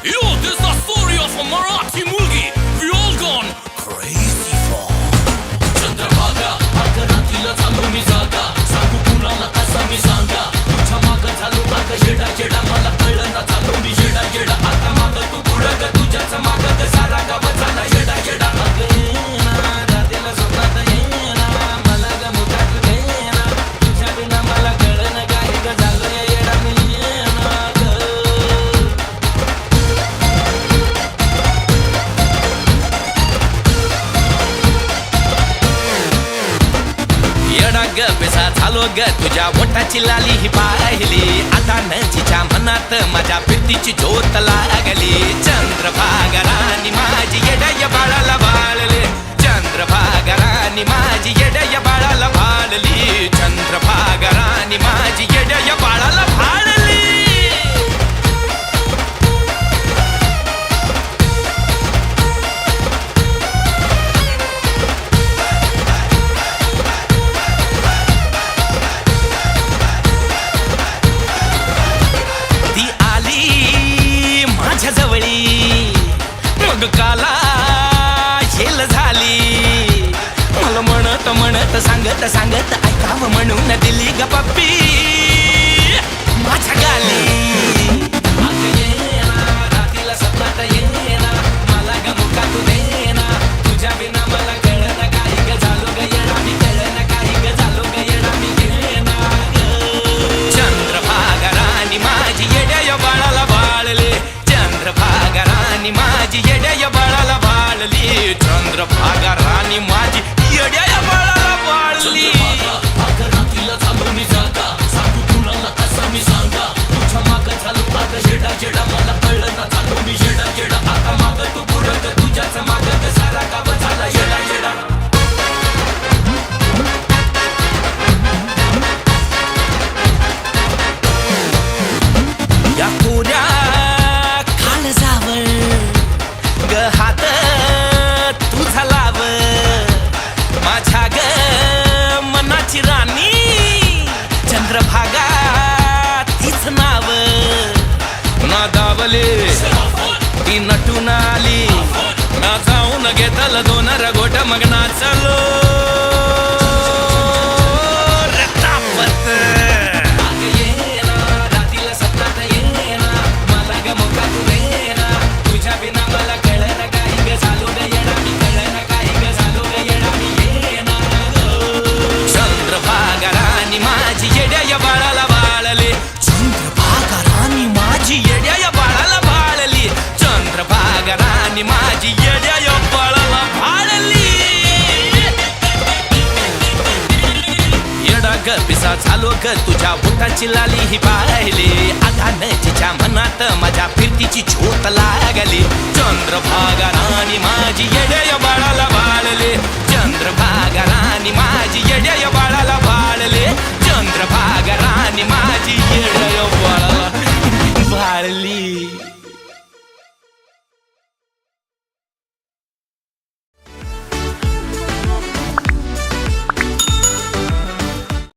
Yo, this is the story of a Marathi mulgi. We all gone crazy for. Chandrabhaga आकारातील झालो मी जागा सांगू कुणाला कसा मी सांगा तुझ्या माग झालो माग जेडा जेडा मला कळलं ना झालो मी जेडा जेडा आता माग तू पुढं ग तुझ्याच माग ग सारा गाव झाला जेडा जेडा रात्रीला स्वप्नात येणा मला ग मुठात घेणा तुझ्या बिना मला कळलं ना काय ग झालं येडा मी येडा ग बेसा झालो ग तुझ्या बोटाची लाली ही पाहिली आता नजीच्या मनात माझ्या प्रीतीची ज्योत लागली चंद्रभागा राणी माझी येड्या बाळाला बाळले चंद्रभागा राणी माझी येड्या बाळाला बाळली चंद्रभागा राणी माझी येड्या बाळाला बाळली जवळी मग काला झेल झाली मला म्हणत म्हणत सांगत सांगत ऐकावं म्हणून दिली ग पप्पी माझ्या गाली रात्रीला सपनात येणा मला ग मुका तू देना तुझ्या बिना मला कळलं काही ग झालो ग येडा मी कळलं काही ग झालो ग येडा मी घेणा चंद्रभागा राणी माझी येड्या बाळाला बाळले चंद्रभागा राणी माझी येड्या बाळाला बाळली चंद्रभागा राणी माझी येड्या बाळाला बाळली आकारातील झालो मी जागा सांगू कुणाला कसा मी सांगा तुझ्या माग झालो माग जेडा जेडा मला कळलं ना झालो मी जेडा जेडा आता माग तू पुढं ग तुझ्याच माग ग सारा गाव झाला येडा जेडा या कोऱ्या ग हात तुझा लाव माझ्या ग मनाची राणी चंद्रभागा तीच नाव ना दावले ती नटून आली ना जाऊन घेतलं दोन रगोट मग नाचलो चंद्रभागा राणी माझी येड्या बाळाला बाळली चंद्रभागा राणी माझी येड्या बाळाला बाळली चंद्रभागा राणी माझी येड्या बाळाला बाळली येडा ग पिसा झालो ग तुझ्या बोटाची लाली ही पाहिली आता नजीच्या मनात माझ्या फिरतीची झोत लागली चंद्रभागा राणी माझी येड्या बाळाला बाळले चंद्रभागा राणी माझी येड्या बाळाला बाळले चंद्रभागा राणी माझी येड्या बाळाला बाळली